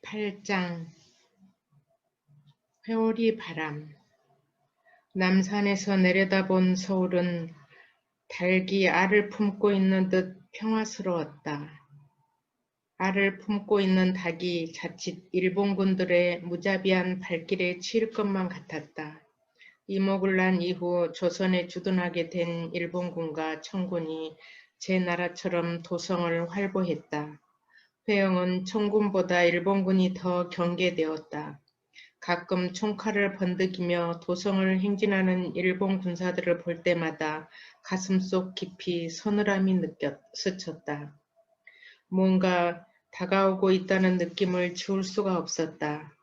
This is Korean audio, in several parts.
8장 회오리 바람. 남산에서 내려다본 서울은 닭이 알을 품고 있는 듯 평화스러웠다. 알을 품고 있는 닭이 자칫 일본군들의 무자비한 발길에 치일 것만 같았다. 이목을 난 이후 조선에 주둔하게 된 일본군과 청군이 제 나라처럼 도성을 활보했다. 회영은 청군보다 일본군이 더 경계되었다. 가끔 총칼을 번득이며 도성을 행진하는 일본 군사들을 볼 때마다 가슴속 깊이 서늘함이 스쳤다. 뭔가 다가오고 있다는 느낌을 지울 수가 없었다.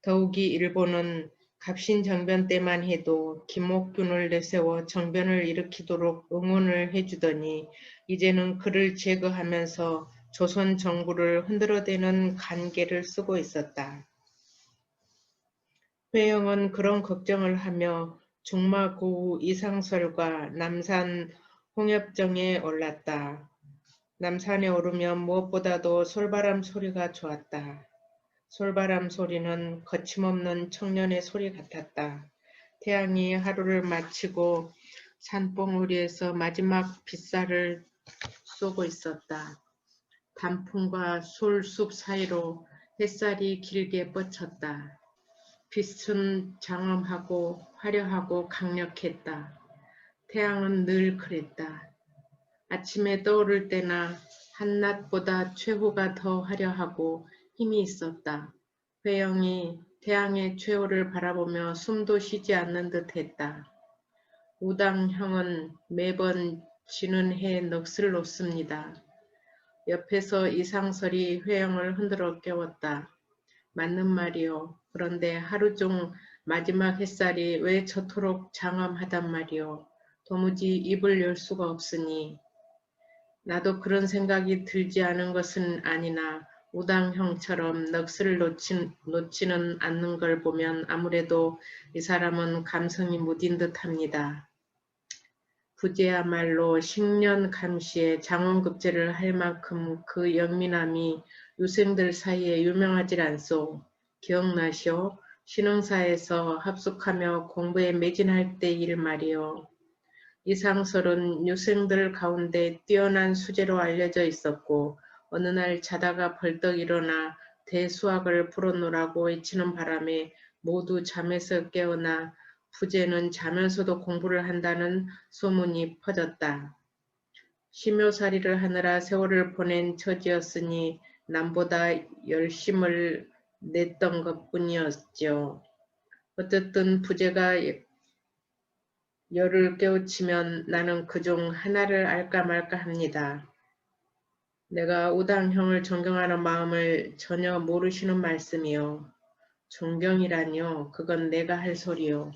더욱이 일본은 갑신정변 때만 해도 김옥균을 내세워 정변을 일으키도록 응원을 해주더니 이제는 그를 제거하면서 조선 정부를 흔들어대는 간계를 쓰고 있었다. 회영은 그런 걱정을 하며 중마고우 이상설과 남산 홍엽정에 올랐다. 남산에 오르면 무엇보다도 솔바람 소리가 좋았다. 솔바람 소리는 거침없는 청년의 소리 같았다. 태양이 하루를 마치고 산봉우리에서 마지막 빗살을 쏘고 있었다. 단풍과 솔숲 사이로 햇살이 길게 뻗쳤다. 빛은 장엄하고 화려하고 강력했다. 태양은 늘 그랬다. 아침에 떠오를 때나 한낮보다 최후가 더 화려하고 힘이 있었다. 회영이 태양의 최후를 바라보며 숨도 쉬지 않는 듯 했다. 우당형은 매번 지는 해에 넋을 놓습니다. 옆에서 이상설이 회영을 흔들어 깨웠다. 맞는 말이요. 그런데 하루 중 마지막 햇살이 왜 저토록 장엄하단 말이요. 도무지 입을 열 수가 없으니. 나도 그런 생각이 들지 않은 것은 아니나 우당형처럼 넋을 놓지는 않는 걸 보면 아무래도 이 사람은 감성이 무딘 듯합니다. 부제야말로 식년 감시에 장원급제를 할 만큼 그 영민함이 유생들 사이에 유명하질 않소. 기억나시오? 신흥사에서 합숙하며 공부에 매진할 때 일 말이요. 이상설은 유생들 가운데 뛰어난 수재로 알려져 있었고 어느 날 자다가 벌떡 일어나 대수학을 풀어놓으라고 외치는 바람에 모두 잠에서 깨어나 부제는 자면서도 공부를 한다는 소문이 퍼졌다. 심효살이를 하느라 세월을 보낸 처지였으니 남보다 열심을 냈던 것뿐이었죠. 어쨌든 부제가 열을 깨우치면 나는 그중 하나를 알까 말까 합니다. 내가 우당형을 존경하는 마음을 전혀 모르시는 말씀이요. 존경이라니요. 그건 내가 할 소리요.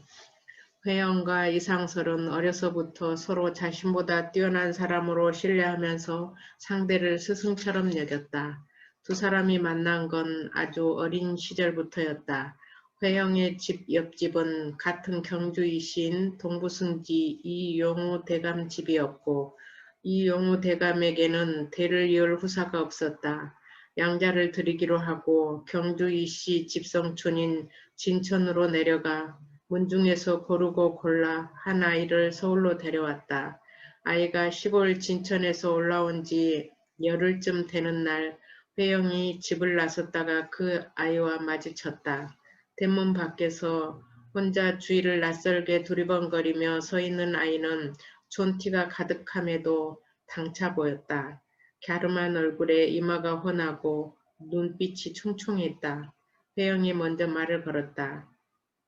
회영과 이상설은 어려서부터 서로 자신보다 뛰어난 사람으로 신뢰하면서 상대를 스승처럼 여겼다. 두 사람이 만난 건 아주 어린 시절부터였다. 회영의 집 옆집은 같은 경주이신 동부승지 이용우 대감 집이었고 이용우 대감에게는 대를 이을 후사가 없었다. 양자를 드리기로 하고 경주이씨 집성촌인 진천으로 내려가 문중에서 고르고 골라 한 아이를 서울로 데려왔다. 아이가 시골 진천에서 올라온 지 열흘쯤 되는 날 회영이 집을 나섰다가 그 아이와 마주쳤다. 대문 밖에서 혼자 주위를 낯설게 두리번거리며 서 있는 아이는 촌티가 가득함에도 당차 보였다. 갸름한 얼굴에 이마가 훤하고 눈빛이 총총했다. 회영이 먼저 말을 걸었다.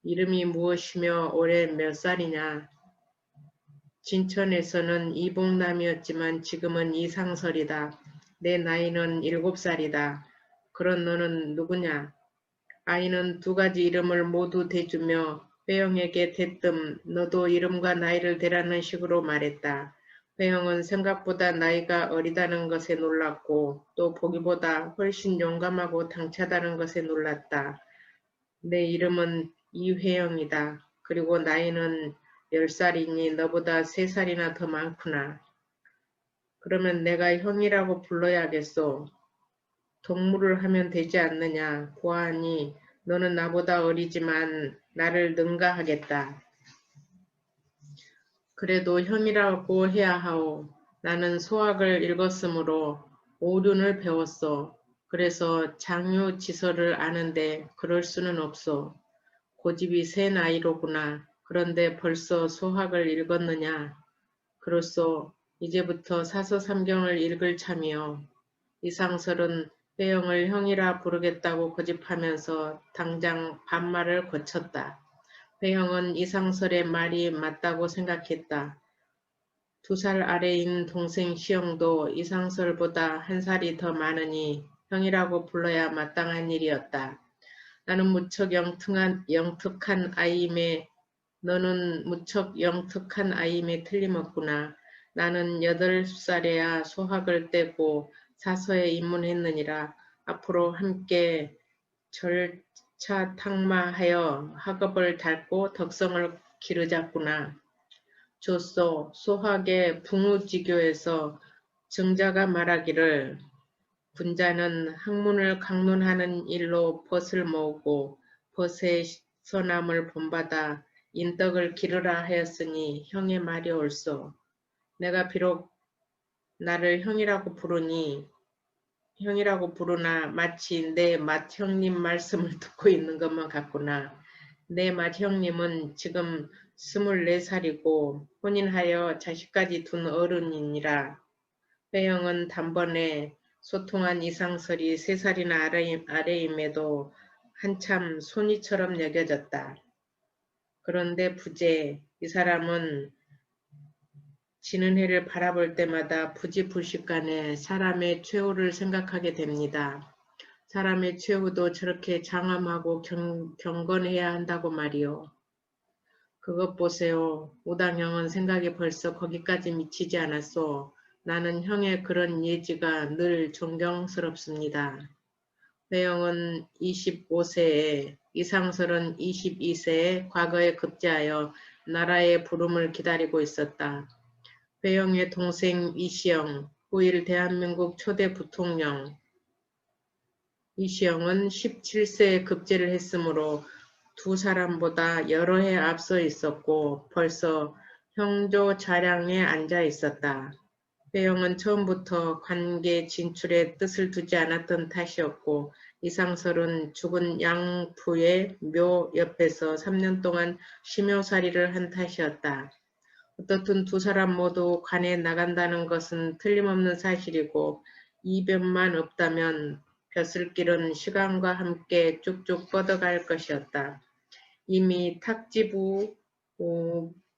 이름이 무엇이며 올해 몇 살이냐? 진천에서는 이봉남이었지만 지금은 이상설이다. 내 나이는 7살이다. 그런 너는 누구냐? 아이는 두 가지 이름을 모두 대주며 회영에게 대뜸 너도 이름과 나이를 대라는 식으로 말했다. 회영은 생각보다 나이가 어리다는 것에 놀랐고 또 보기보다 훨씬 용감하고 당차다는 것에 놀랐다. 내 이름은 이회영이다. 그리고 나이는 10살이니 너보다 3살이나 더 많구나. 그러면 내가 형이라고 불러야겠소. 동무를 하면 되지 않느냐. 보아하니 너는 나보다 어리지만 나를 능가하겠다. 그래도 형이라고 해야 하오. 나는 소학을 읽었으므로 오륜을 배웠어. 그래서 장유지서를 아는데 그럴 수는 없어. 고집이 센 아이로구나. 그런데 벌써 소학을 읽었느냐. 그로써 이제부터 사서삼경을 읽을 참이요. 이상설은 회영을 형이라 부르겠다고 고집하면서 당장 반말을 거쳤다. 회영은 이상설의 말이 맞다고 생각했다. 2살 아래인 동생 시영도 이상설보다 1살이 더 많으니 형이라고 불러야 마땅한 일이었다. 나는 무척 영특한 아이임에 너는 무척 영특한 아이임에 틀림없구나. 나는 8살에야 소학을 떼고 사서에 입문했느니라. 앞으로 함께 절차탁마하여 학업을 닳고 덕성을 기르자꾸나. 조서 소학의 붕우지교에서 정자가 말하기를 군자는 학문을 강론하는 일로 벗을 모으고 벗의 선함을 본받아 인덕을 기르라 하였으니 형의 말이 옳소. 내가 비록 나를 형이라고 부르나 마치 내 맏형님 말씀을 듣고 있는 것만 같구나. 내 맏형님은 지금 24살이고 혼인하여 자식까지 둔 어른이니라. 회영은 단번에 소통한 이상설이 3살이나 아래임에도 한참 손이처럼 여겨졌다. 그런데 부재, 이 사람은 지는 해를 바라볼 때마다 부지불식간에 사람의 최후를 생각하게 됩니다. 사람의 최후도 저렇게 장엄하고 경건해야 한다고 말이요. 그것 보세요. 우당형은 생각이 벌써 거기까지 미치지 않았소. 나는 형의 그런 예지가 늘 존경스럽습니다. 회영은 25세에 이상설은 22세에 과거에 급제하여 나라의 부름을 기다리고 있었다. 회영의 동생 이시영, 후일 대한민국 초대 부통령. 이시영은 17세에 급제를 했으므로 2사람보다 여러 해 앞서 있었고 벌써 형조 자량에 앉아 있었다. 회영은 처음부터 관계 진출에 뜻을 두지 않았던 탓이었고 이상설은 죽은 양부의 묘 옆에서 3년 동안 심효살이를 한 탓이었다. 어떻든 2사람 모두 관에 나간다는 것은 틀림없는 사실이고 이변만 없다면 벼슬길은 시간과 함께 쭉쭉 뻗어갈 것이었다. 이미 탁지부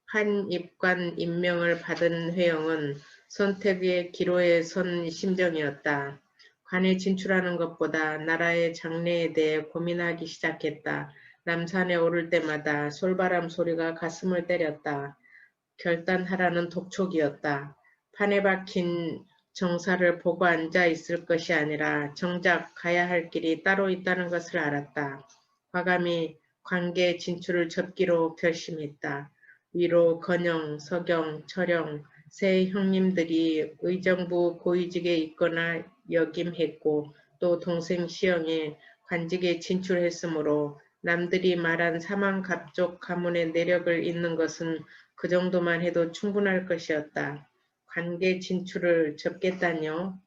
판입관 임명을 받은 회영은 선택의 기로에 선 심정이었다. 관에 진출하는 것보다 나라의 장래에 대해 고민하기 시작했다. 남산에 오를 때마다 솔바람 소리가 가슴을 때렸다. 결단하라는 독촉이었다. 판에 박힌 정사를 보고 앉아 있을 것이 아니라 정작 가야 할 길이 따로 있다는 것을 알았다. 과감히 관계 진출을 접기로 결심했다. 위로 건영, 서경, 철영 세 형님들이 의정부 고위직에 있거나 역임했고 또 동생 시영이 관직에 진출했으므로 남들이 말한 사망갑족 가문의 내력을 잇는 것은 그 정도만 해도 충분할 것이었다. 관계 진출을 접겠다뇨.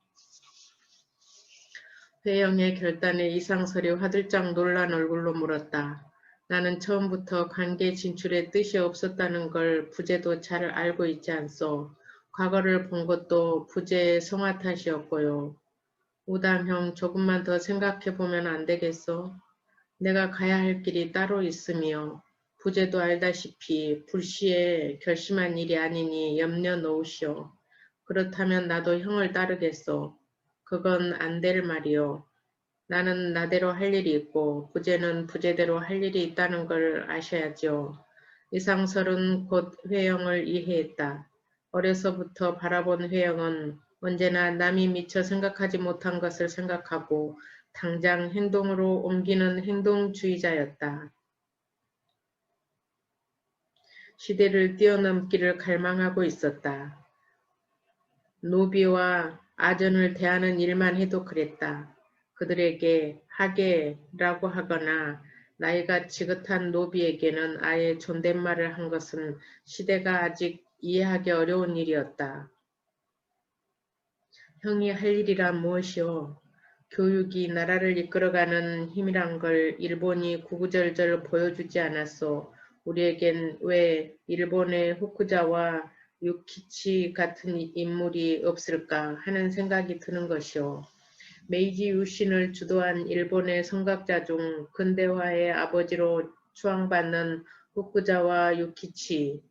회영의 결단에 이상설이 화들짝 놀란 얼굴로 물었다. 나는 처음부터 관계 진출에 뜻이 없었다는 걸 부제도 잘 알고 있지 않소. 과거를 본 것도 부제의 성화 탓이었고요. 우담형 조금만 더 생각해보면 안 되겠소? 내가 가야 할 길이 따로 있으며 부제도 알다시피 불시에 결심한 일이 아니니 염려 놓으시오. 그렇다면 나도 형을 따르겠소. 그건 안 될 말이오. 나는 나대로 할 일이 있고 부제는 부제대로 할 일이 있다는 걸 아셔야지요. 이상설은 곧 회영을 이해했다. 어려서부터 바라본 회영은 언제나 남이 미처 생각하지 못한 것을 생각하고 당장 행동으로 옮기는 행동주의자였다. 시대를 뛰어넘기를 갈망하고 있었다. 노비와 아전을 대하는 일만 해도 그랬다. 그들에게 하게라고 하거나 나이가 지긋한 노비에게는 아예 존댓말을 한 것은 시대가 아직 이해하기 어려운 일이었다. 형이 할 일이란 무엇이오? 교육이 나라를 이끌어가는 힘이란 걸 일본이 구구절절 보여주지 않았소. 우리에겐 왜 일본의 후쿠자와 유키치 같은 인물이 없을까 하는 생각이 드는 것이오. 메이지 유신을 주도한 일본의 선각자 중 근대화의 아버지로 추앙받는 후쿠자와 유키치,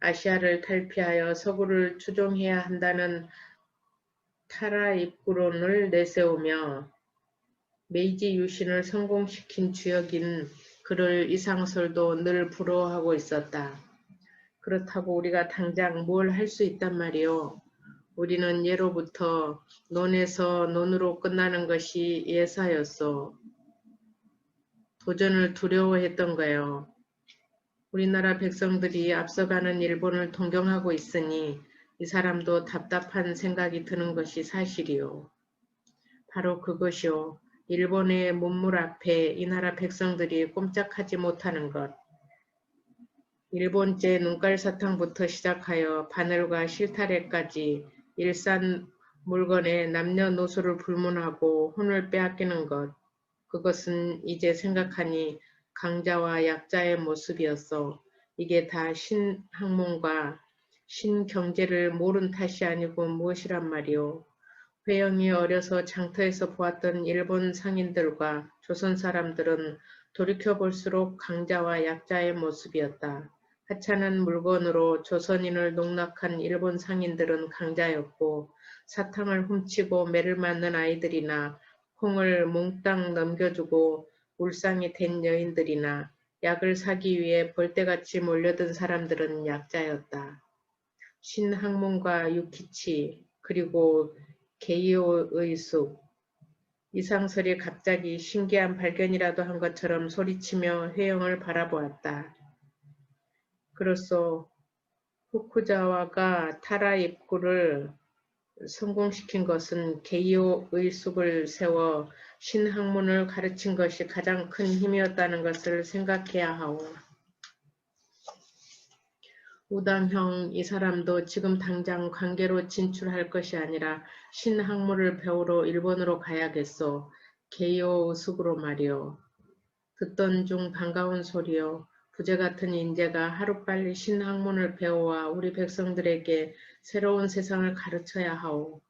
아시아를 탈피하여 서구를 추종해야 한다는 타라 입구론을 내세우며 메이지 유신을 성공시킨 주역인 그를 이상솔도 늘 부러워하고 있었다. 그렇다고 우리가 당장 뭘 할 수 있단 말이오. 우리는 예로부터 논에서 논으로 끝나는 것이 예사였소. 도전을 두려워했던 거요. 우리나라 백성들이 앞서가는 일본을 동경하고 있으니 이 사람도 답답한 생각이 드는 것이 사실이요. 바로 그것이요. 일본의 문물 앞에 이 나라 백성들이 꼼짝하지 못하는 것. 일본제 눈깔사탕부터 시작하여 바늘과 실타래까지 일산 물건에 남녀노소를 불문하고 혼을 빼앗기는 것. 그것은 이제 생각하니 강자와 약자의 모습이었어. 이게 다 신학문과 신경제를 모른 탓이 아니고 무엇이란 말이오. 회영이 어려서 장터에서 보았던 일본 상인들과 조선 사람들은 돌이켜볼수록 강자와 약자의 모습이었다. 하찮은 물건으로 조선인을 농락한 일본 상인들은 강자였고 사탕을 훔치고 매를 맞는 아이들이나 콩을 몽땅 넘겨주고 울상이 된 여인들이나 약을 사기 위해 벌떼같이 몰려든 사람들은 약자였다. 신학문과 유키치 그리고 게이오의 숲 이상설이 갑자기 신기한 발견이라도 한 것처럼 소리치며 회영을 바라보았다. 그로써 후쿠자와가 타라 입구를 성공시킨 것은 게이오의 숲을 세워 신학문을 가르친 것이 가장 큰 힘이었다는 것을 생각해야 하오. 우당형 이 사람도 지금 당장 관계로 진출할 것이 아니라 신학문을 배우러 일본으로 가야겠소. 게이오 숲으로 말이오. 듣던 중 반가운 소리요. 부재 같은 인재가 하루빨리 신학문을 배워와 우리 백성들에게 새로운 세상을 가르쳐야 하오.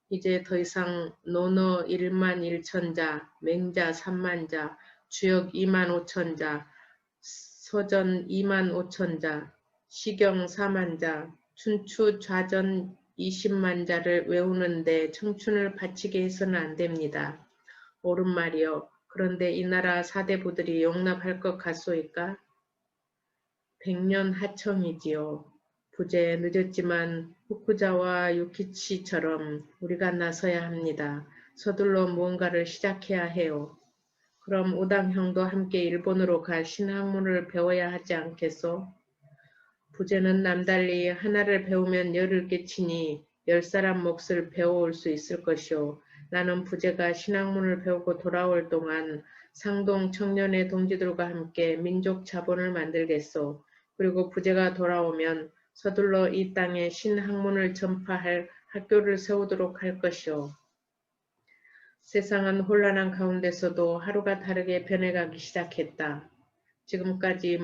이제 더 이상 논어 1만 1천자, 맹자 3만자, 주역 2만 5천자, 서전 2만 5천자, 시경 4만자, 춘추 좌전 20만자를 외우는데 청춘을 바치게 해서는 안 됩니다. 옳은 말이요. 그런데 이 나라 사대부들이 용납할 것 같소이까? 백년 하청이지요. 부재 늦었지만 후쿠자와 유키치처럼 우리가 나서야 합니다. 서둘러 무언가를 시작해야 해요. 그럼 우당형도 함께 일본으로 가 신학문을 배워야 하지 않겠소? 부재는 남달리 하나를 배우면 열을 끼치니 10사람 몫을 배워올 수 있을 것이오. 나는 부재가 신학문을 배우고 돌아올 동안 상동 청년의 동지들과 함께 민족 자본을 만들겠소. 그리고 부재가 돌아오면 서둘러 이 땅에 신학문을 전파할 학교를 세우도록 할 것이오. 세상은 혼란한 가운데서도 하루가 다르게 변해가기 시작했다. 지금까지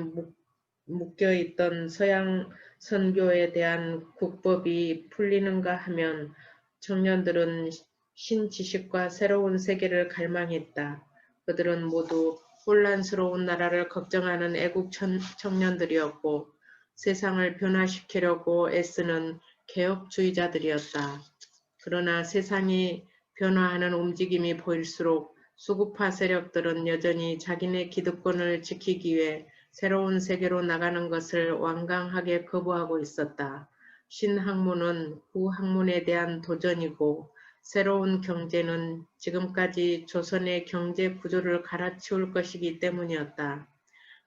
묶여있던 서양 선교에 대한 국법이 풀리는가 하면 청년들은 신지식과 새로운 세계를 갈망했다. 그들은 모두 혼란스러운 나라를 걱정하는 애국 청년들이었고 세상을 변화시키려고 애쓰는 개혁주의자들이었다. 그러나 세상이 변화하는 움직임이 보일수록 수구파 세력들은 여전히 자기네 기득권을 지키기 위해 새로운 세계로 나가는 것을 완강하게 거부하고 있었다. 신학문은 구학문에 대한 도전이고 새로운 경제는 지금까지 조선의 경제 구조를 갈아치울 것이기 때문이었다.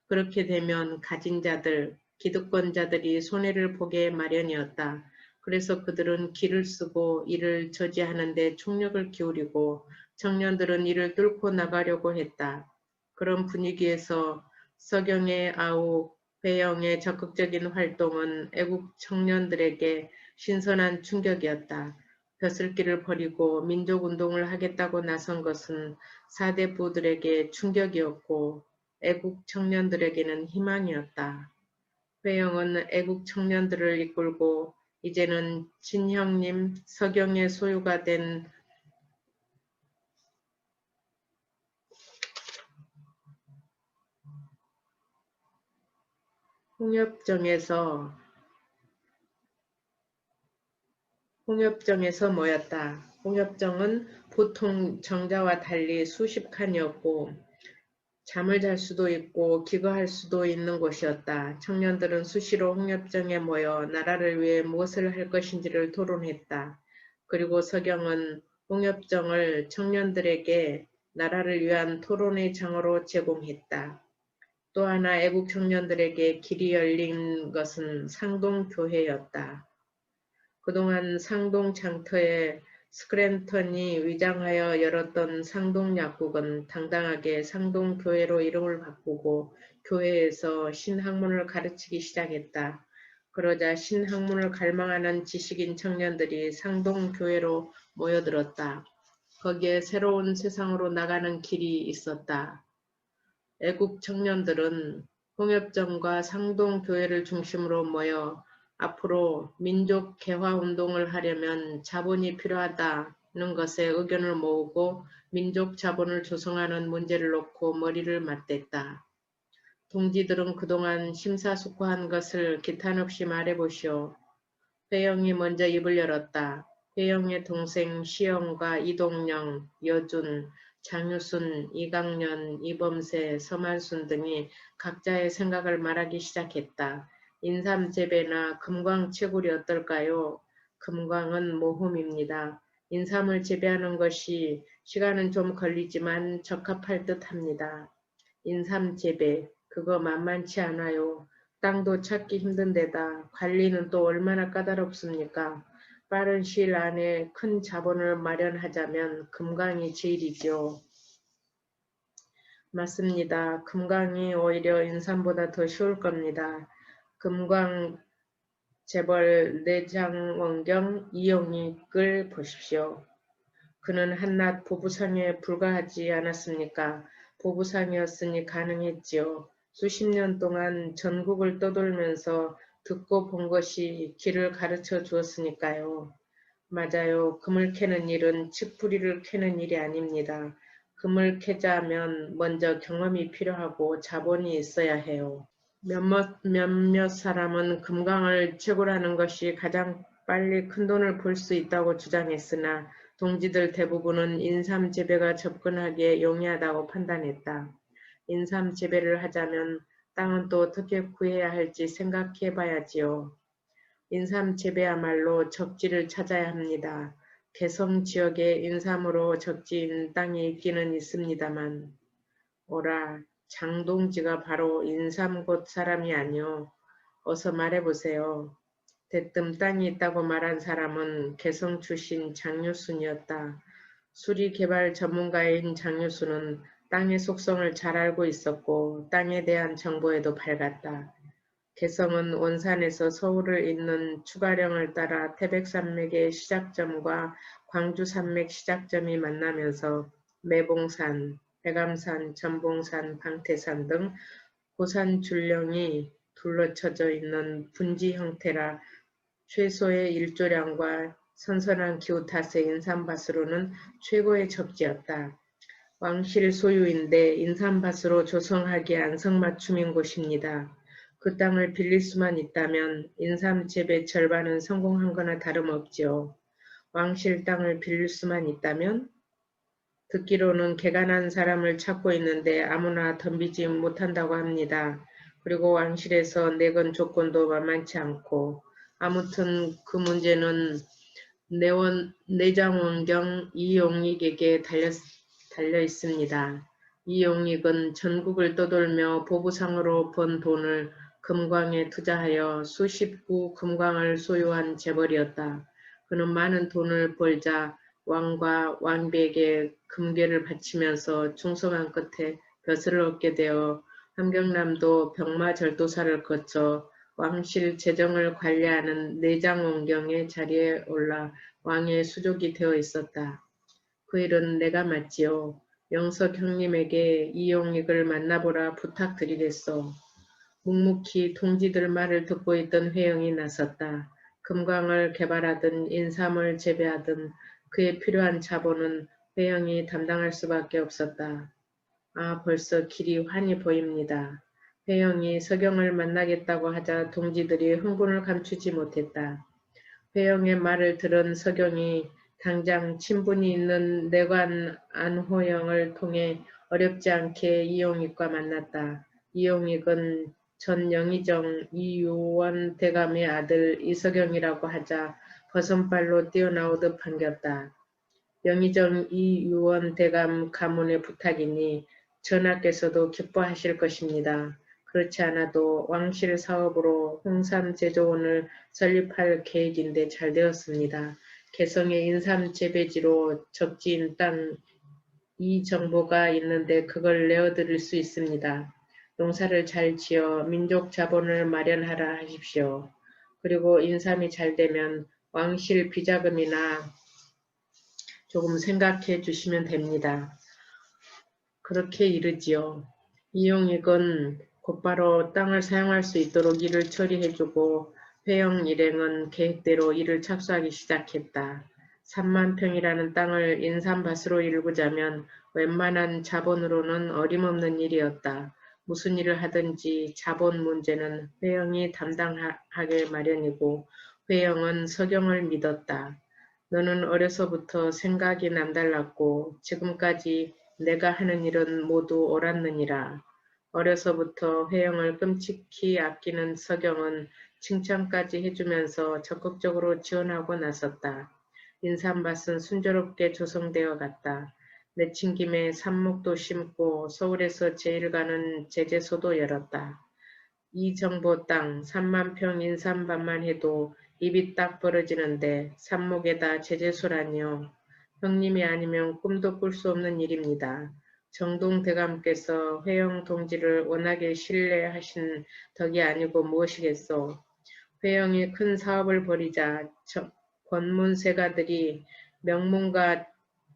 그렇게 되면 가진 자들, 기득권자들이 손해를 보게 마련이었다. 그래서 그들은 기를 쓰고 이를 저지하는 데 총력을 기울이고 청년들은 이를 뚫고 나가려고 했다. 그런 분위기에서 서경의 아우 배영의 적극적인 활동은 애국 청년들에게 신선한 충격이었다. 벼슬길을 버리고 민족운동을 하겠다고 나선 것은 사대부들에게 충격이었고 애국 청년들에게는 희망이었다. 배영은 애국 청년들을 이끌고 이제는 진형님 서경의 소유가 된 홍엽정에서 모였다. 홍엽정은 보통 정자와 달리 수십 칸이었고 잠을 잘 수도 있고 기거할 수도 있는 곳이었다. 청년들은 수시로 홍엽정에 모여 나라를 위해 무엇을 할 것인지를 토론했다. 그리고 서경은 홍엽정을 청년들에게 나라를 위한 토론의 장으로 제공했다. 또 하나 애국 청년들에게 길이 열린 것은 상동교회였다. 그동안 상동 장터에 스크랜턴이 위장하여 열었던 상동약국은 당당하게 상동교회로 이름을 바꾸고 교회에서 신학문을 가르치기 시작했다. 그러자 신학문을 갈망하는 지식인 청년들이 상동교회로 모여들었다. 거기에 새로운 세상으로 나가는 길이 있었다. 애국 청년들은 홍엽정과 상동교회를 중심으로 모여 앞으로 민족 개화 운동을 하려면 자본이 필요하다는 것에 의견을 모으고 민족 자본을 조성하는 문제를 놓고 머리를 맞댔다. 동지들은 그동안 심사숙고한 것을 기탄 없이 말해보시오. 회영이 먼저 입을 열었다. 회영의 동생 시영과 이동영, 여준, 장유순, 이강년, 이범세, 서만순 등이 각자의 생각을 말하기 시작했다. 인삼재배나 금광채굴이 어떨까요? 금광은 모험입니다. 인삼을 재배하는 것이 시간은 좀 걸리지만 적합할 듯 합니다. 인삼재배, 그거 만만치 않아요. 땅도 찾기 힘든데다 관리는 또 얼마나 까다롭습니까? 빠른 시일 안에 큰 자본을 마련하자면 금강이 제일이죠. 맞습니다. 금강이 오히려 인삼보다 더 쉬울 겁니다. 금광 재벌 내장원경 이용익을 보십시오. 그는 한낱 보부상에 불과하지 않았습니까? 보부상이었으니 가능했지요. 수십 년 동안 전국을 떠돌면서 듣고 본 것이 길을 가르쳐 주었으니까요. 맞아요. 금을 캐는 일은 칡뿌리를 캐는 일이 아닙니다. 금을 캐자면 먼저 경험이 필요하고 자본이 있어야 해요. 몇몇 사람은 금강을 채굴하는 것이 가장 빨리 큰돈을 벌 수 있다고 주장했으나 동지들 대부분은 인삼 재배가 접근하기에 용이하다고 판단했다. 인삼 재배를 하자면 땅은 또 어떻게 구해야 할지 생각해 봐야지요. 인삼 재배야말로 적지를 찾아야 합니다. 개성 지역에 인삼으로 적지인 땅이 있기는 있습니다만 오라, 장동지가 바로 인삼곶 사람이 아니오. 어서 말해보세요. 대뜸 땅이 있다고 말한 사람은 개성 출신 장유순이었다. 수리개발 전문가인 장유순은 땅의 속성을 잘 알고 있었고 땅에 대한 정보에도 밝았다. 개성은 원산에서 서울을 잇는 추가령을 따라 태백산맥의 시작점과 광주산맥 시작점이 만나면서 매봉산, 백암산, 전봉산, 방태산 등 고산 줄령이 둘러쳐져 있는 분지 형태라 최소의 일조량과 선선한 기후 탓에 인삼밭으로는 최고의 적지였다. 왕실 소유인데 인삼밭으로 조성하기에 안성맞춤인 곳입니다. 그 땅을 빌릴 수만 있다면 인삼 재배 절반은 성공한 거나 다름없지요. 왕실 땅을 빌릴 수만 있다면? 듣기로는 개간한 사람을 찾고 있는데 아무나 덤비지 못한다고 합니다. 그리고 왕실에서 내건 조건도 만만치 않고 아무튼 그 문제는 내장원경 이용익에게 달려 있습니다. 이용익은 전국을 떠돌며 보부상으로 번 돈을 금광에 투자하여 수십 구 금광을 소유한 재벌이었다. 그는 많은 돈을 벌자 왕과 왕비에게 금괴를 바치면서 충성한 끝에 벼슬을 얻게 되어 함경남도 병마절도사를 거쳐 왕실 재정을 관리하는 내장원경의 자리에 올라 왕의 수족이 되어 있었다. 그 일은 내가 맡지요. 영석 형님에게 이용익을 만나보라 부탁드리겠소. 묵묵히 동지들 말을 듣고 있던 회영이 나섰다. 금광을 개발하든 인삼을 재배하든 그에 필요한 자본은 회영이 담당할 수밖에 없었다. 아, 벌써 길이 환히 보입니다. 회영이 서경을 만나겠다고 하자 동지들이 흥분을 감추지 못했다. 회영의 말을 들은 서경이 당장 친분이 있는 내관 안호영을 통해 어렵지 않게 이용익과 만났다. 이용익은 전 영의정 이유원 대감의 아들 이서경이라고 하자 버선발로 뛰어나오듯 반겼다. 영의정 이유원 대감 가문의 부탁이니 전하께서도 기뻐하실 것입니다. 그렇지 않아도 왕실 사업으로 홍삼 제조원을 설립할 계획인데 잘 되었습니다. 개성의 인삼 재배지로 적지인 땅 이 정보가 있는데 그걸 내어드릴 수 있습니다. 농사를 잘 지어 민족 자본을 마련하라 하십시오. 그리고 인삼이 잘 되면 왕실 비자금이나 조금 생각해 주시면 됩니다. 그렇게 이르지요. 이용익은 곧바로 땅을 사용할 수 있도록 일을 처리해주고 회영 일행은 계획대로 일을 착수하기 시작했다. 3만 평이라는 땅을 인삼밭으로 일구자면 웬만한 자본으로는 어림없는 일이었다. 무슨 일을 하든지 자본 문제는 회영이 담당하길 마련이고 회영은 서경을 믿었다. 너는 어려서부터 생각이 남달랐고 지금까지 내가 하는 일은 모두 옳았느니라. 어려서부터 회영을 끔찍히 아끼는 서경은 칭찬까지 해주면서 적극적으로 지원하고 나섰다. 인삼밭은 순조롭게 조성되어 갔다. 내친 김에 삽목도 심고 서울에서 제일 가는 제재소도 열었다. 이 정보 땅 3만 평 인삼밭만 해도 입이 딱 벌어지는데 삽목에다 제재소라니요. 형님이 아니면 꿈도 꿀 수 없는 일입니다. 정동 대감께서 회영 동지를 워낙에 신뢰하신 덕이 아니고 무엇이겠소. 회영이 큰 사업을 벌이자 권문세가들이 명문가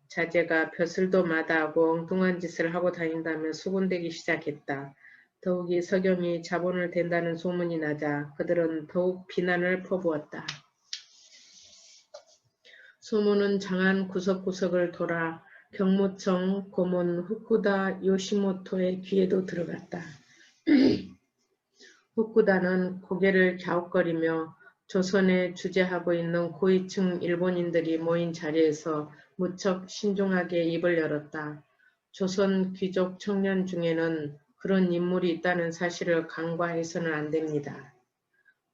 자제가 벼슬도 마다하고 엉뚱한 짓을 하고 다닌다며 수군대기 시작했다. 더욱이 서경이 자본을 댄다는 소문이 나자 그들은 더욱 비난을 퍼부었다. 소문은 장안 구석구석을 돌아 경무청 고문 후쿠다 요시모토의 귀에도 들어갔다. 후쿠다는 고개를 갸웃거리며 조선에 주재하고 있는 고위층 일본인들이 모인 자리에서 무척 신중하게 입을 열었다. 조선 귀족 청년 중에는 그런 인물이 있다는 사실을 간과해서는 안 됩니다.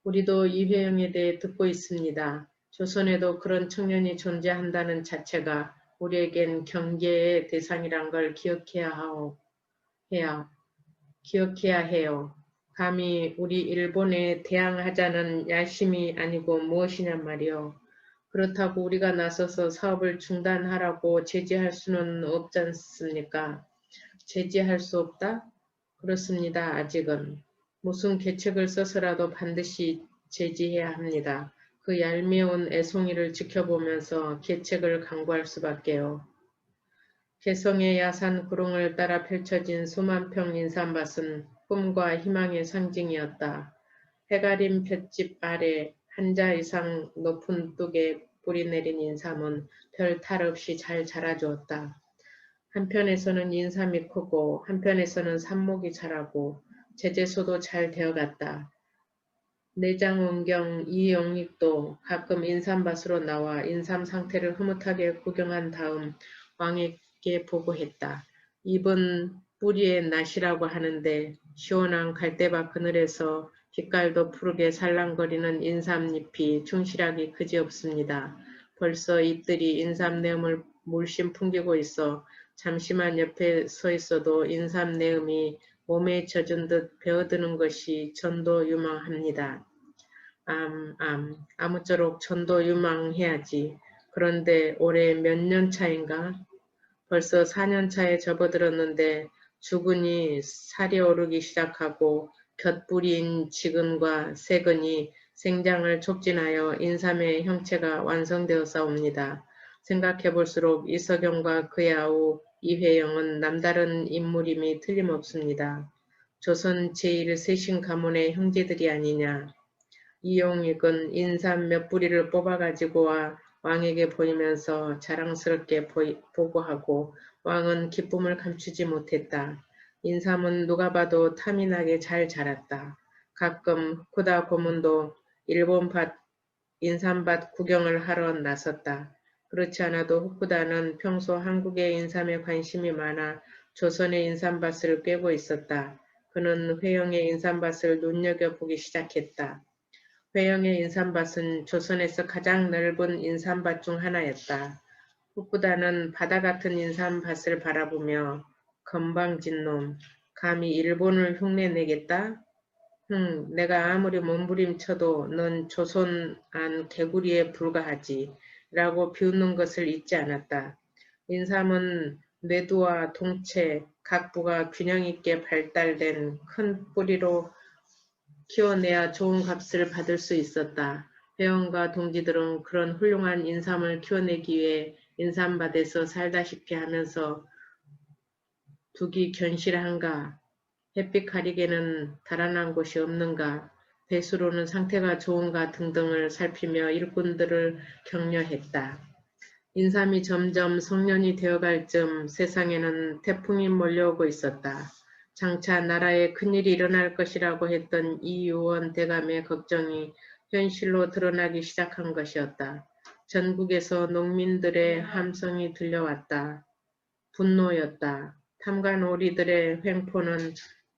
우리도 이회영에 대해 듣고 있습니다. 조선에도 그런 청년이 존재한다는 자체가 우리에겐 경계의 대상이란 걸 기억해야 해요. 감히 우리 일본에 대항하자는 야심이 아니고 무엇이냔 말이요. 그렇다고 우리가 나서서 사업을 중단하라고 제지할 수는 없지 않습니까? 제지할 수 없다? 그렇습니다. 아직은. 무슨 계책을 써서라도 반드시 제지해야 합니다. 그 얄미운 애송이를 지켜보면서 계책을 강구할 수밖에요. 개성의 야산 구릉을 따라 펼쳐진 수만 평 인삼밭은 꿈과 희망의 상징이었다. 해가린 볏짚 아래 한자 이상 높은 뚝에 뿌리 내린 인삼은 별 탈 없이 잘 자라주었다. 한편에서는 인삼이 크고 한편에서는 삽목이 자라고 제재소도 잘 되어갔다. 내장원경 이영익도 가끔 인삼밭으로 나와 인삼 상태를 흐뭇하게 구경한 다음 왕에게 보고했다. 이번 뿌리의 낫이라고 하는데 시원한 갈대밭 그늘에서 빛깔도 푸르게 살랑거리는 인삼잎이 충실하기 그지없습니다. 벌써 잎들이 인삼내음을 물씬 풍기고 있어 잠시만 옆에 서 있어도 인삼내음이 몸에 젖은 듯 배어드는 것이 전도유망합니다. 아무쪼록 전도유망해야지. 그런데 올해 몇 년 차인가? 벌써 4년 차에 접어들었는데 주근이 살이 오르기 시작하고 곁뿌리인 지근과 세근이 생장을 촉진하여 인삼의 형체가 완성되었사옵니다. 생각해볼수록 이석영과 그의 아우 이회영은 남다른 인물임이 틀림없습니다. 조선 제1세신 가문의 형제들이 아니냐. 이용익은 인삼 몇 뿌리를 뽑아가지고 와 왕에게 보이면서 자랑스럽게 보고하고 왕은 기쁨을 감추지 못했다. 인삼은 누가 봐도 탐이 나게 잘 자랐다. 가끔 후다 고문도 일본 인삼밭 구경을 하러 나섰다. 그렇지 않아도 후쿠다는 평소 한국의 인삼에 관심이 많아 조선의 인삼밭을 꿰고 있었다. 그는 회영의 인삼밭을 눈여겨보기 시작했다. 회영의 인삼밭은 조선에서 가장 넓은 인삼밭 중 하나였다. 후쿠다는 바다 같은 인삼밭을 바라보며 건방진 놈, 감히 일본을 흉내내겠다? 내가 아무리 몸부림쳐도 넌 조선 안 개구리에 불과하지 라고 비웃는 것을 잊지 않았다. 인삼은 뇌두와 동체, 각부가 균형 있게 발달된 큰 뿌리로 키워내야 좋은 값을 받을 수 있었다. 회원과 동지들은 그런 훌륭한 인삼을 키워내기 위해 인삼밭에서 살다시피 하면서 두기 견실한가, 햇빛 가리개는 달아난 곳이 없는가, 배수로는 상태가 좋은가 등등을 살피며 일꾼들을 격려했다. 인삼이 점점 성년이 되어갈 즈음 세상에는 태풍이 몰려오고 있었다. 장차 나라에 큰일이 일어날 것이라고 했던 이유원 대감의 걱정이 현실로 드러나기 시작한 것이었다. 전국에서 농민들의 함성이 들려왔다. 분노였다. 탐관오리들의 횡포는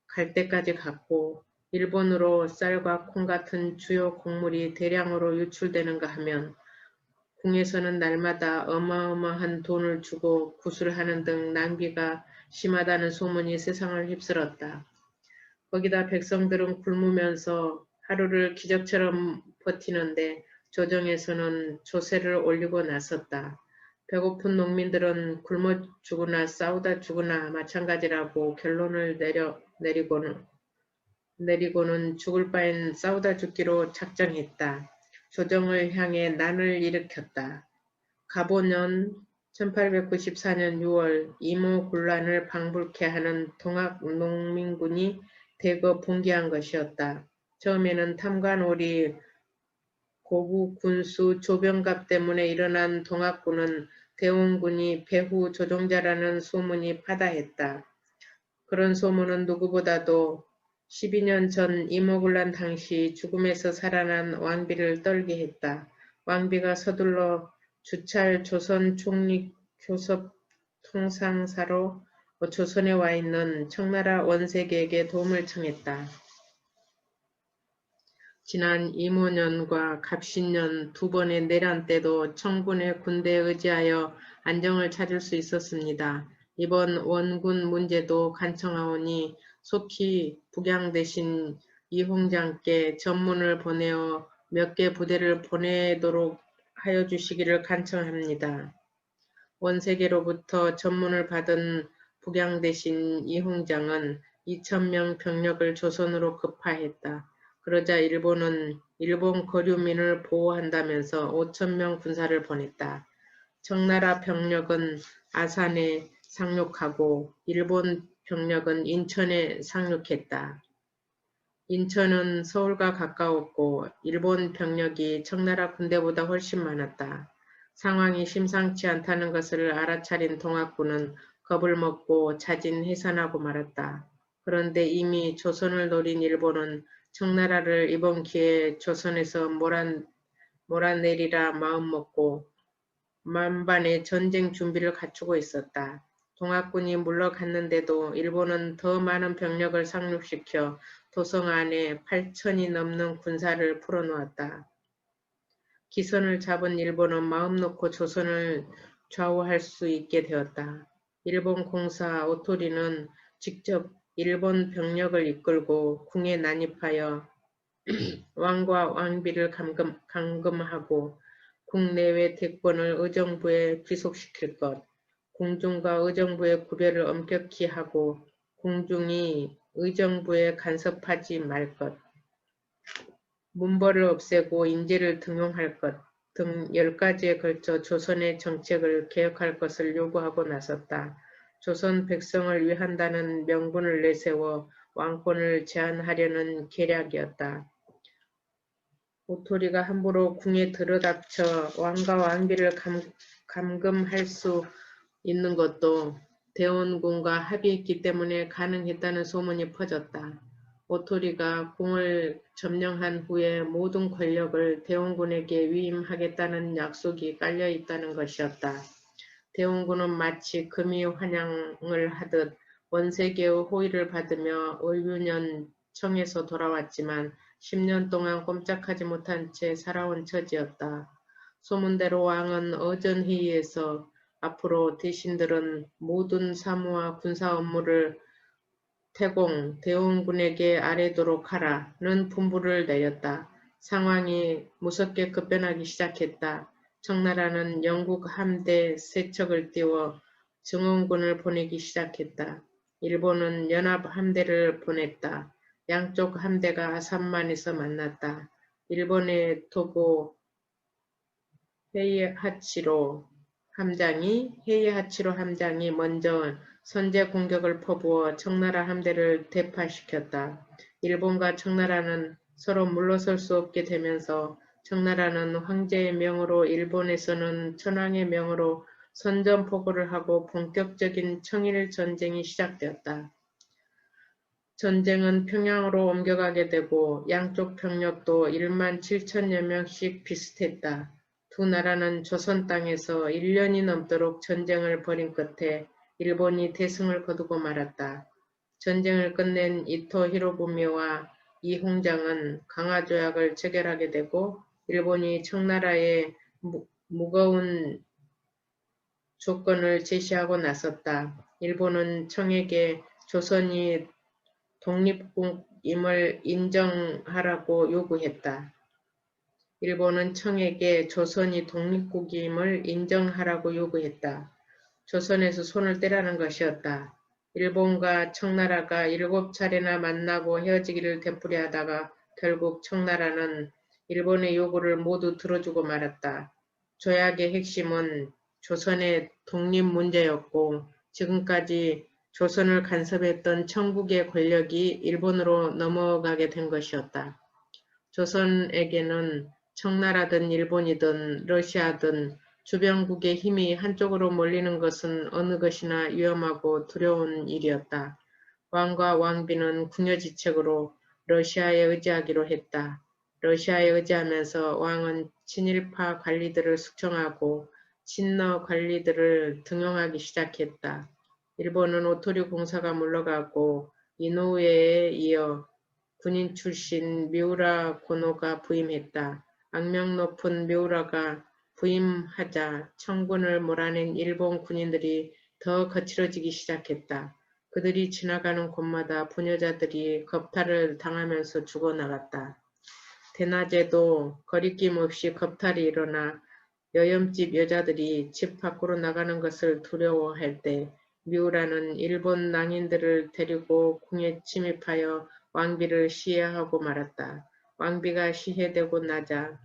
갈 때까지 갔고 일본으로 쌀과 콩 같은 주요 곡물이 대량으로 유출되는가 하면 궁에서는 날마다 어마어마한 돈을 주고 구술하는 등 낭비가 심하다는 소문이 세상을 휩쓸었다. 거기다 백성들은 굶으면서 하루를 기적처럼 버티는데 조정에서는 조세를 올리고 나섰다. 배고픈 농민들은 굶어 죽으나 싸우다 죽으나 마찬가지라고 결론을 내리고는 죽을 바엔 싸우다 죽기로 작정했다. 조정을 향해 난을 일으켰다. 가보년 1894년 6월 이모군란을 방불케 하는 동학농민군이 대거 붕괴한 것이었다. 처음에는 탐관오리 고구 군수 조병갑 때문에 일어난 동학군은 대원군이 배후 조종자라는 소문이 파다했다. 그런 소문은 누구보다도 12년 전 이모군란 당시 죽음에서 살아난 왕비를 떨게 했다. 왕비가 서둘러 주찰 조선 총리 교섭 통상사로 조선에 와 있는 청나라 원색에게 도움을 청했다. 지난 이모년과 갑신년 두 번의 내란 때도 청군의 군대에 의지하여 안정을 찾을 수 있었습니다. 이번 원군 문제도 간청하오니 속히 북양 대신 이홍장께 전문을 보내어 몇 개 부대를 보내도록 하여 주시기를 간청합니다. 원세계로부터 전문을 받은 북양 대신 이홍장은 2,000명 병력을 조선으로 급파했다. 그러자 일본은 일본 거류민을 보호한다면서 5,000명 군사를 보냈다. 청나라 병력은 아산에 상륙하고 일본 병력은 인천에 상륙했다. 인천은 서울과 가까웠고 일본 병력이 청나라 군대보다 훨씬 많았다. 상황이 심상치 않다는 것을 알아차린 동학군은 겁을 먹고 자진 해산하고 말았다. 그런데 이미 조선을 노린 일본은 청나라를 이번 기회에 조선에서 몰아내리라 마음먹고 만반의 전쟁 준비를 갖추고 있었다. 동학군이 물러갔는데도 일본은 더 많은 병력을 상륙시켜 도성 안에 8,000이 넘는 군사를 풀어놓았다. 기선을 잡은 일본은 마음 놓고 조선을 좌우할 수 있게 되었다. 일본 공사 오토리는 직접 일본 병력을 이끌고 궁에 난입하여 왕과 왕비를 감금하고 국내외 대권을 의정부에 귀속시킬 것, 공중과 의정부의 구별을 엄격히 하고 공중이 의정부에 간섭하지 말 것, 문벌을 없애고 인재를 등용할 것 등 10가지에 걸쳐 조선의 정책을 개혁할 것을 요구하고 나섰다. 조선 백성을 위한다는 명분을 내세워 왕권을 제한하려는 계략이었다. 오토리가 함부로 궁에 들어닥쳐 왕과 왕비를 감금할 수 있는 것도 대원군과 합의했기 때문에 가능했다는 소문이 퍼졌다. 오토리가 궁을 점령한 후에 모든 권력을 대원군에게 위임하겠다는 약속이 깔려있다는 것이었다. 대원군은 마치 금이 환영을 하듯 원세계의 호의를 받으며 을유년 청에서 돌아왔지만 10년 동안 꼼짝하지 못한 채 살아온 처지였다. 소문대로 왕은 어전회의에서 앞으로 대신들은 모든 사무와 군사 업무를 태공, 대원군에게 아뢰도록 하라는 분부를 내렸다. 상황이 무섭게 급변하기 시작했다. 청나라는 영국 함대 3척을 띄워 증원군을 보내기 시작했다. 일본은 연합 함대를 보냈다. 양쪽 함대가 아산만에서 만났다. 일본의 도고 헤이하치로 함장이 먼저 선제 공격을 퍼부어 청나라 함대를 대파시켰다. 일본과 청나라는 서로 물러설 수 없게 되면서 청나라는 황제의 명으로 일본에서는 천황의 명으로 선전포고를 하고 본격적인 청일 전쟁이 시작되었다. 전쟁은 평양으로 옮겨가게 되고 양쪽 병력도 1만 7천여 명씩 비슷했다. 두 나라는 조선 땅에서 1년이 넘도록 전쟁을 벌인 끝에 일본이 대승을 거두고 말았다. 전쟁을 끝낸 이토 히로부미와 이홍장은 강화조약을 체결하게 되고 일본이 청나라에 무거운 조건을 제시하고 나섰다. 일본은 청에게 조선이 독립국임을 인정하라고 요구했다. 일본은 청에게 조선이 독립국임을 인정하라고 요구했다. 조선에서 손을 떼라는 것이었다. 일본과 청나라가 7차례나 만나고 헤어지기를 되풀이하다가 결국 청나라는 일본의 요구를 모두 들어주고 말았다. 조약의 핵심은 조선의 독립 문제였고 지금까지 조선을 간섭했던 청국의 권력이 일본으로 넘어가게 된 것이었다. 조선에게는 청나라든 일본이든 러시아든 주변국의 힘이 한쪽으로 몰리는 것은 어느 것이나 위험하고 두려운 일이었다. 왕과 왕비는 궁여지책으로 러시아에 의지하기로 했다. 러시아에 의지하면서 왕은 친일파 관리들을 숙청하고 친러 관리들을 등용하기 시작했다. 일본은 오토리 공사가 물러가고 이노우에에 이어 군인 출신 미우라 고노가 부임했다. 악명 높은 미우라가 부임하자 청군을 몰아낸 일본 군인들이 더 거칠어지기 시작했다. 그들이 지나가는 곳마다 부녀자들이 겁탈을 당하면서 죽어나갔다. 대낮에도 거리낌 없이 겁탈이 일어나 여염집 여자들이 집 밖으로 나가는 것을 두려워할 때 미우라는 일본 낭인들을 데리고 궁에 침입하여 왕비를 시해하고 말았다. 왕비가 시해되고 나자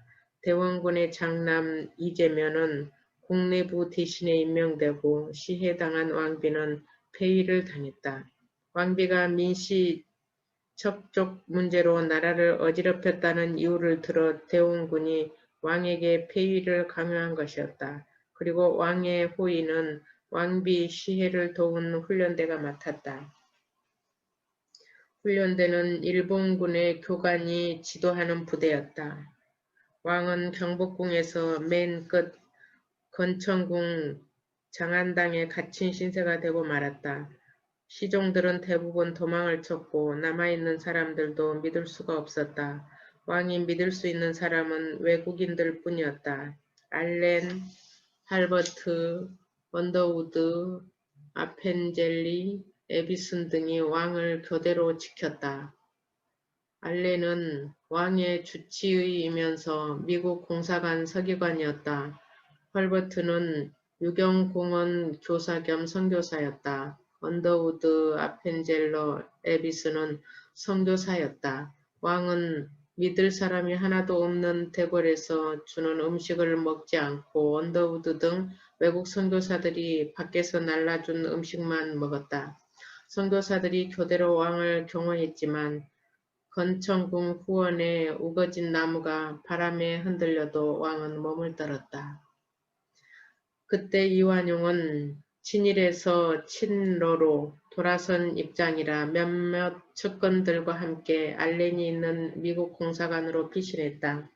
대원군의 장남 이재면은 국내부 대신에 임명되고 시해당한 왕비는 폐위를 당했다. 왕비가 민씨 척족 문제로 나라를 어지럽혔다는 이유를 들어 대원군이 왕에게 폐위를 강요한 것이었다. 그리고 왕의 호위는 왕비 시해를 도운 훈련대가 맡았다. 훈련대는 일본군의 교관이 지도하는 부대였다. 왕은 경복궁에서 맨 끝 건천궁 장안당에 갇힌 신세가 되고 말았다. 시종들은 대부분 도망을 쳤고 남아있는 사람들도 믿을 수가 없었다. 왕이 믿을 수 있는 사람은 외국인들 뿐이었다. 알렌, 할버트, 언더우드, 아펜젤리, 에비슨 등이 왕을 교대로 지켰다. 알렌은 왕의 주치의이면서 미국 공사관 서기관이었다. 헐버트는 유경공원 교사 겸 선교사였다. 언더우드 아펜젤러 에비스는 선교사였다. 왕은 믿을 사람이 하나도 없는 대궐에서 주는 음식을 먹지 않고 언더우드 등 외국 선교사들이 밖에서 날라준 음식만 먹었다. 선교사들이 교대로 왕을 경호했지만 건천궁 후원에 우거진 나무가 바람에 흔들려도 왕은 몸을 떨었다. 그때 이완용은 친일에서 친러로 돌아선 입장이라 몇몇 측근들과 함께 알렌이 있는 미국 공사관으로 피신했다.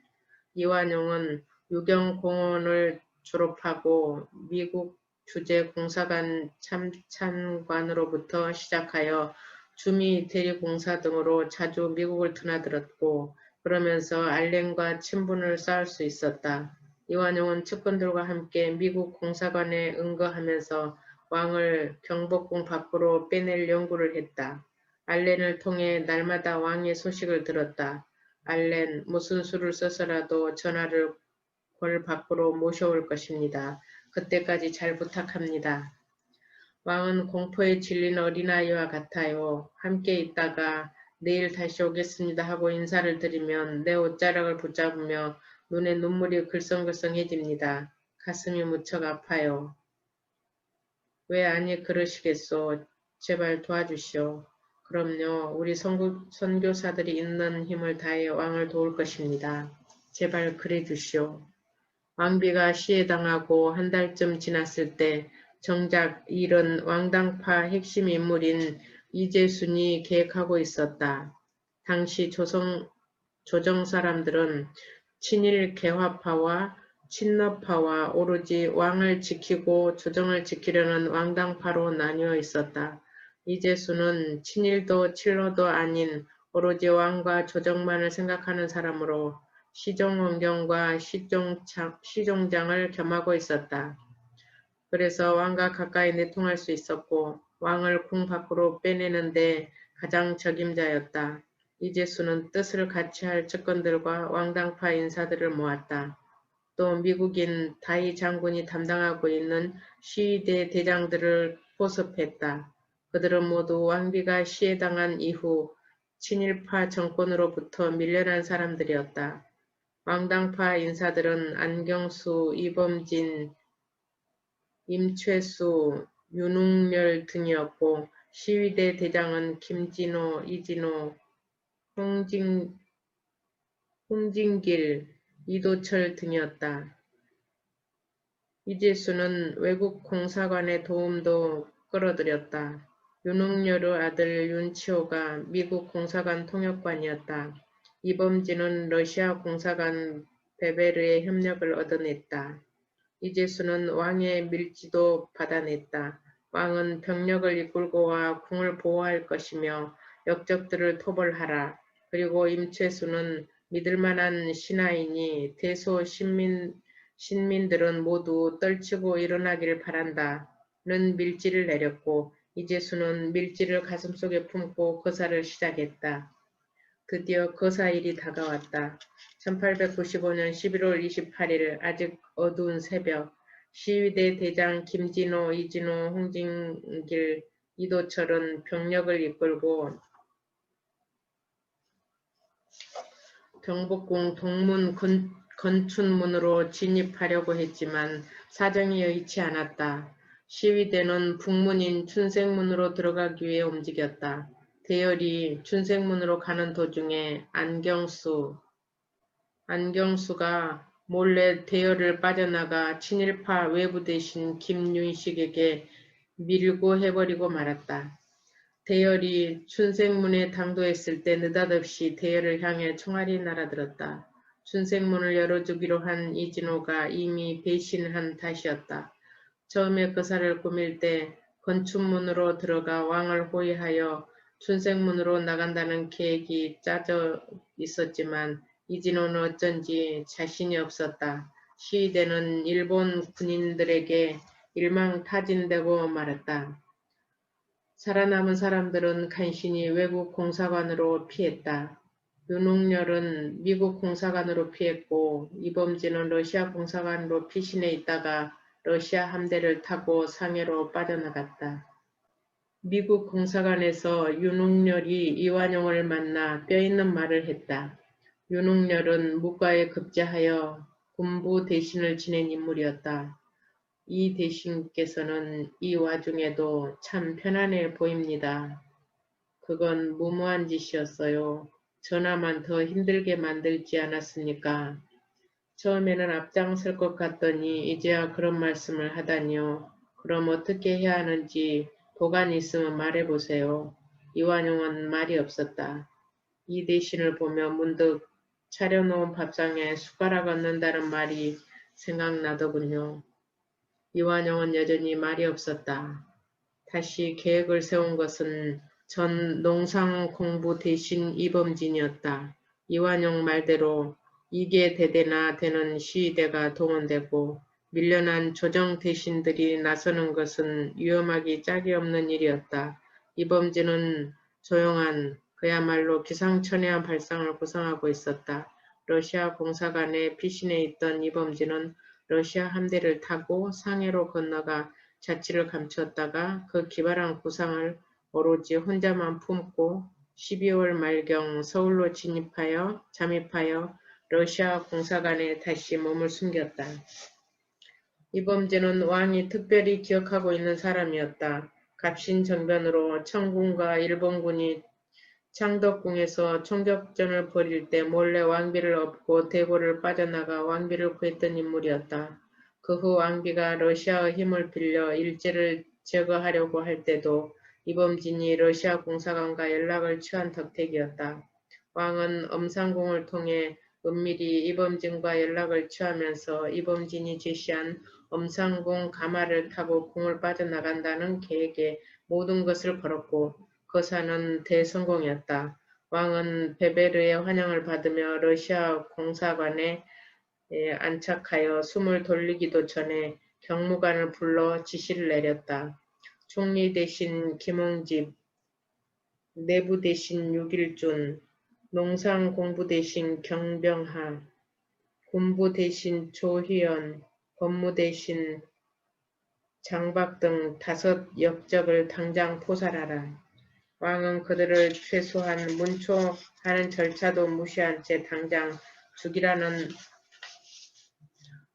이완용은 유경공원을 졸업하고 미국 주재 공사관 참찬관으로부터 시작하여 주미 대리공사 등으로 자주 미국을 드나들었고 그러면서 알렌과 친분을 쌓을 수 있었다. 이완용은 측근들과 함께 미국 공사관에 응거하면서 왕을 경복궁 밖으로 빼낼 연구를 했다. 알렌을 통해 날마다 왕의 소식을 들었다. 알렌, 무슨 수를 써서라도 전하를 궐 밖으로 모셔올 것입니다. 그때까지 잘 부탁합니다. 왕은 공포에 질린 어린아이와 같아요. 함께 있다가 내일 다시 오겠습니다 하고 인사를 드리면 내 옷자락을 붙잡으며 눈에 눈물이 글썽글썽해집니다. 가슴이 무척 아파요. 왜 아니 그러시겠소. 제발 도와주시오. 그럼요. 우리 선교사들이 있는 힘을 다해 왕을 도울 것입니다. 제발 그래 주시오. 왕비가 시해당하고 한 달쯤 지났을 때 정작 일은 왕당파 핵심 인물인 이재순이 계획하고 있었다. 당시 조정 사람들은 친일 개화파와 친러파와 오로지 왕을 지키고 조정을 지키려는 왕당파로 나뉘어 있었다. 이재수는 친일도 친러도 아닌 오로지 왕과 조정만을 생각하는 사람으로 시종원경과 시종장을 겸하고 있었다. 그래서 왕과 가까이 내통할 수 있었고 왕을 궁 밖으로 빼내는데 가장 적임자였다. 이재수는 뜻을 같이 할 측근들과 왕당파 인사들을 모았다. 또 미국인 다이 장군이 담당하고 있는 시위대 대장들을 포섭했다. 그들은 모두 왕비가 시해당한 이후 친일파 정권으로부터 밀려난 사람들이었다. 왕당파 인사들은 안경수, 이범진, 임최수, 윤웅렬 등이었고 시위대 대장은 김진호, 이진호, 홍진길, 이도철 등이었다. 이재수는 외국 공사관의 도움도 끌어들였다. 윤웅열의 아들 윤치호가 미국 공사관 통역관이었다. 이범진은 러시아 공사관 베베르의 협력을 얻어냈다. 이재수는 왕의 밀지도 받아냈다. 왕은 병력을 이끌고 와 궁을 보호할 것이며 역적들을 토벌하라. 그리고 임채수는 믿을만한 신하이니 대소 신민들은 모두 떨치고 일어나기를 바란다는 밀지를 내렸고 이재수는 밀지를 가슴속에 품고 거사를 시작했다. 드디어 거사일이 다가왔다. 1895년 11월 28일 아직 어두운 새벽 시위대 대장 김진호, 이진호, 홍진길, 이도철은 병력을 이끌고 경복궁 동문 건춘문으로 진입하려고 했지만 사정이 여의치 않았다. 시위대는 북문인 춘색문으로 들어가기 위해 움직였다. 대열이 춘색문으로 가는 도중에 안경수가 몰래 대열을 빠져나가 친일파 외부 대신 김윤식에게 밀고 해버리고 말았다. 대열이 춘색문에 당도했을 때 느닷없이 대열을 향해 총알이 날아들었다. 춘색문을 열어주기로 한 이진호가 이미 배신한 탓이었다. 처음에 거사를 꾸밀 때 건춘문으로 들어가 왕을 호위하여 춘색문으로 나간다는 계획이 짜져 있었지만 이진호는 어쩐지 자신이 없었다. 시위대는 일본 군인들에게 일망타진되고 말았다. 살아남은 사람들은 간신히 외국 공사관으로 피했다. 윤옥열은 미국 공사관으로 피했고 이범진은 러시아 공사관으로 피신해 있다가 러시아 함대를 타고 상해로 빠져나갔다. 미국 공사관에서 윤옥열이 이완용을 만나 뼈있는 말을 했다. 윤옥열은 무과에 급제하여 군부 대신을 지낸 인물이었다. 이 대신께서는 이 와중에도 참 편안해 보입니다. 그건 무모한 짓이었어요. 전하만 더 힘들게 만들지 않았습니까? 처음에는 앞장설 것 같더니 이제야 그런 말씀을 하다니요. 그럼 어떻게 해야 하는지 도관이 있으면 말해보세요. 이완용은 말이 없었다. 이 대신을 보며 문득 차려놓은 밥상에 숟가락 얹는다는 말이 생각나더군요. 이완용은 여전히 말이 없었다. 다시 계획을 세운 것은 전 농상공부 대신 이범진이었다. 이완용 말대로 이게 대대나 되는 시위대가 동원되고 밀려난 조정 대신들이 나서는 것은 위험하기 짝이 없는 일이었다. 이범진은 조용한 그야말로 기상천외한 발상을 구상하고 있었다. 러시아 공사관에 피신해 있던 이범진은 러시아 함대를 타고 상해로 건너가 자취를 감추었다가 그 기발한 구상을 오로지 혼자만 품고 12월 말경 서울로 잠입하여 러시아 공사관에 다시 몸을 숨겼다. 이범진은 왕이 특별히 기억하고 있는 사람이었다. 갑신정변으로 청군과 일본군이 창덕궁에서 총격전을 벌일 때 몰래 왕비를 업고 대궐을 빠져나가 왕비를 구했던 인물이었다. 그 후 왕비가 러시아의 힘을 빌려 일제를 제거하려고 할 때도 이범진이 러시아 공사관과 연락을 취한 덕택이었다. 왕은 엄상궁을 통해 은밀히 이범진과 연락을 취하면서 이범진이 제시한 엄상궁 가마를 타고 궁을 빠져나간다는 계획에 모든 것을 걸었고 거사는 대성공이었다. 왕은 베베르의 환영을 받으며 러시아 공사관에 안착하여 숨을 돌리기도 전에 경무관을 불러 지시를 내렸다. 총리 대신 김홍집, 내부 대신 육일준, 농상공부 대신 경병하, 군부 대신 조희연, 법무 대신 장박 등 5 역적을 당장 포살하라. 왕은 그들을 최소한 문초하는 절차도 무시한 채 당장 죽이라는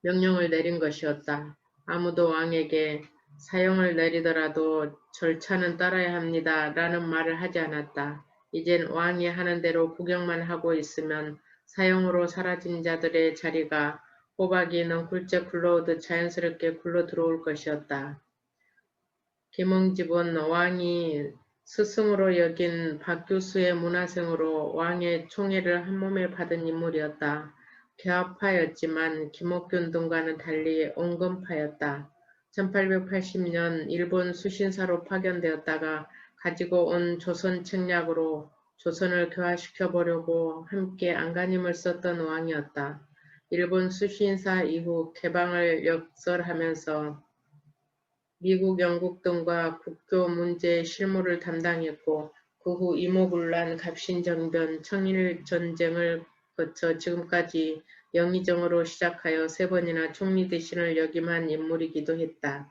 명령을 내린 것이었다. 아무도 왕에게 사형을 내리더라도 절차는 따라야 합니다. 라는 말을 하지 않았다. 이젠 왕이 하는 대로 구경만 하고 있으면 사형으로 사라진 자들의 자리가 호박이 넝쿨째 굴러오듯 자연스럽게 굴러 들어올 것이었다. 김응집은 왕이 스승으로 여긴 박교수의 문화생으로 왕의 총애를 한몸에 받은 인물이었다. 개화파였지만 김옥균 등과는 달리 온건파였다. 1880년 일본 수신사로 파견되었다가 가지고 온 조선 책략으로 조선을 교화시켜 보려고 함께 안간힘을 썼던 왕이었다. 일본 수신사 이후 개방을 역설하면서 미국, 영국 등과 국교 문제 실무를 담당했고 그 후 이모군란, 갑신정변, 청일전쟁을 거쳐 지금까지 영의정으로 시작하여 3번이나 총리 대신을 역임한 인물이기도 했다.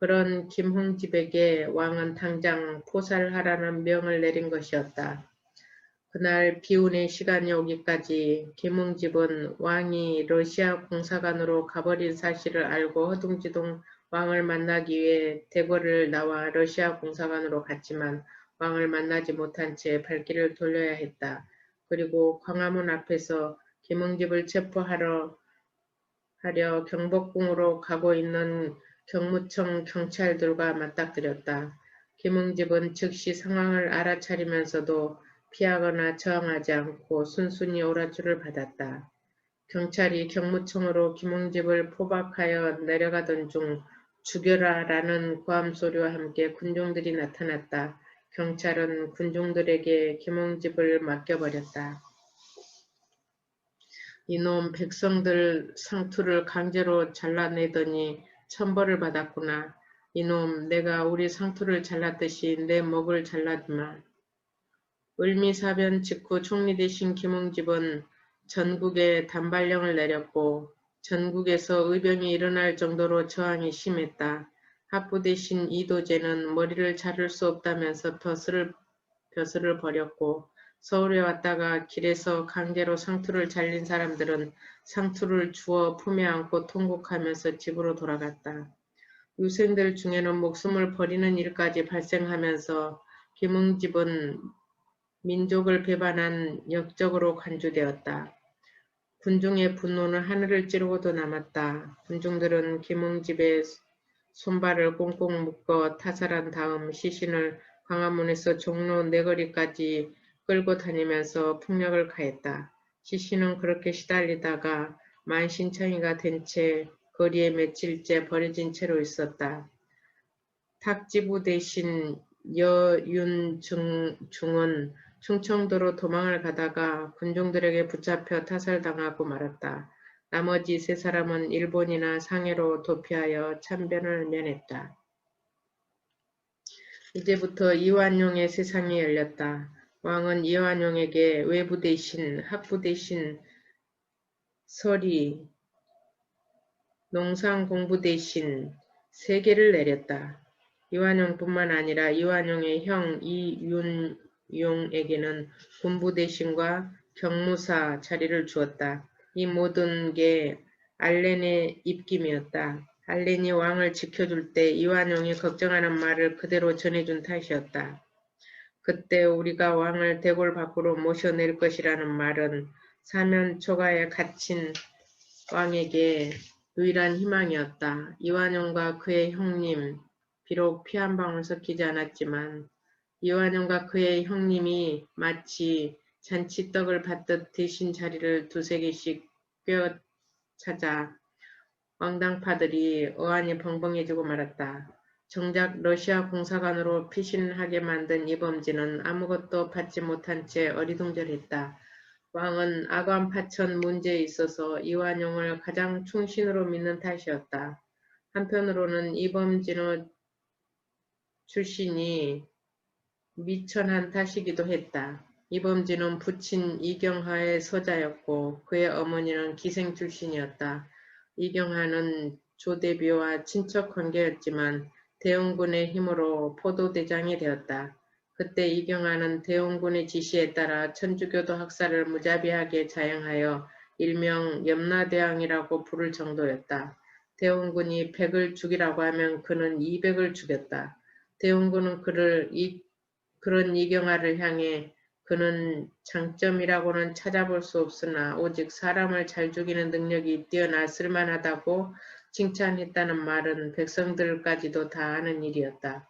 그런 김홍집에게 왕은 당장 포살하라는 명을 내린 것이었다. 그날 비운의 시간이 오기까지 김응집은 왕이 러시아 공사관으로 가버린 사실을 알고 허둥지둥 왕을 만나기 위해 대궐을 나와 러시아 공사관으로 갔지만 왕을 만나지 못한 채 발길을 돌려야 했다. 그리고 광화문 앞에서 김응집을 체포하려 경복궁으로 가고 있는 경무청 경찰들과 맞닥뜨렸다. 김응집은 즉시 상황을 알아차리면서도 피하거나 저항하지 않고 순순히 오라줄을 받았다. 경찰이 경무청으로 김응집을 포박하여 내려가던 중 죽여라 라는 고함소리와 함께 군중들이 나타났다. 경찰은 군중들에게 김응집을 맡겨버렸다. 이놈 백성들 상투를 강제로 잘라내더니 천벌을 받았구나. 이놈 내가 우리 상투를 잘랐듯이 내 목을 잘라주마. 을미사변 직후 총리 되신 김응집은 전국에 단발령을 내렸고 전국에서 의병이 일어날 정도로 저항이 심했다. 학부 대신 이도재는 머리를 자를 수 없다면서 벼슬을 버렸고 서울에 왔다가 길에서 강제로 상투를 잘린 사람들은 상투를 주워 품에 안고 통곡하면서 집으로 돌아갔다. 유생들 중에는 목숨을 버리는 일까지 발생하면서 김응집은 민족을 배반한 역적으로 간주되었다. 군중의 분노는 하늘을 찌르고도 남았다. 군중들은 김응집의 손발을 꽁꽁 묶어 타살한 다음 시신을 광화문에서 종로 내거리까지 끌고 다니면서 폭력을 가했다. 시신은 그렇게 시달리다가 만신창이가 된 채 거리에 며칠째 버려진 채로 있었다. 탁지부 대신 여윤중은 충청도로 도망을 가다가 군중들에게 붙잡혀 타살당하고 말았다. 나머지 세 사람은 일본이나 상해로 도피하여 참변을 면했다. 이제부터 이완용의 세상이 열렸다. 왕은 이완용에게 외부 대신, 학부 대신, 서리, 농상 공부 대신 3개를 내렸다. 이완용뿐만 아니라 이완용의 형 이윤용에게는 군부 대신과 경무사 자리를 주었다. 이 모든 게 알렌의 입김이었다. 알렌이 왕을 지켜줄 때 이완용이 걱정하는 말을 그대로 전해준 탓이었다. 그때 우리가 왕을 대궐 밖으로 모셔낼 것이라는 말은 사면 초가에 갇힌 왕에게 유일한 희망이었다. 이완용과 그의 형님, 비록 피 한 방울 섞이지 않았지만 이완용과 그의 형님이 마치 잔치떡을 받듯 대신 자리를 2~3개씩 꿰어찾아 왕당파들이 어안이 벙벙해지고 말았다. 정작 러시아 공사관으로 피신하게 만든 이범진은 아무것도 받지 못한 채 어리둥절했다. 왕은 아관파천 문제에 있어서 이완용을 가장 충신으로 믿는 탓이었다. 한편으로는 이범진의 출신이 미천한 탓이기도 했다. 이범진은 부친 이경하의 서자였고 그의 어머니는 기생 출신이었다. 이경하는 조대비와 친척 관계였지만 대원군의 힘으로 포도대장이 되었다. 그때 이경하는 대원군의 지시에 따라 천주교도 학살을 무자비하게 자행하여 일명 염라대왕이라고 부를 정도였다. 대원군이 100을 죽이라고 하면 그는 200을 죽였다. 대원군은 그런 이경하를 향해 그는 장점이라고는 찾아볼 수 없으나 오직 사람을 잘 죽이는 능력이 뛰어나 쓸만하다고 칭찬했다는 말은 백성들까지도 다 아는 일이었다.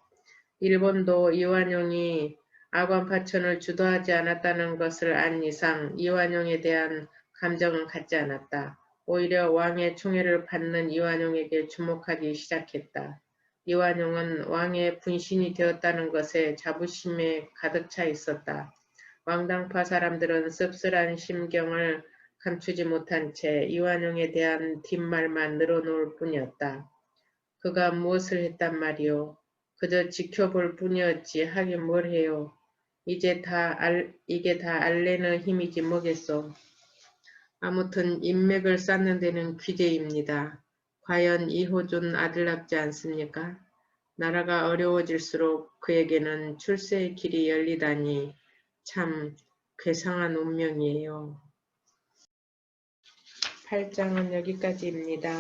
일본도 이완용이 아관파천을 주도하지 않았다는 것을 안 이상 이완용에 대한 감정은 갖지 않았다. 오히려 왕의 총애를 받는 이완용에게 주목하기 시작했다. 이완용은 왕의 분신이 되었다는 것에 자부심에 가득 차 있었다. 왕당파 사람들은 씁쓸한 심경을 감추지 못한 채 이완용에 대한 뒷말만 늘어놓을 뿐이었다. 그가 무엇을 했단 말이오. 그저 지켜볼 뿐이었지 하긴 뭘 해요. 이게 다 알레는 힘이지 뭐겠소. 아무튼 인맥을 쌓는 데는 귀재입니다. 과연 이호준 아들답지 않습니까? 나라가 어려워질수록 그에게는 출세의 길이 열리다니 참 괴상한 운명이에요. 8장은 여기까지입니다.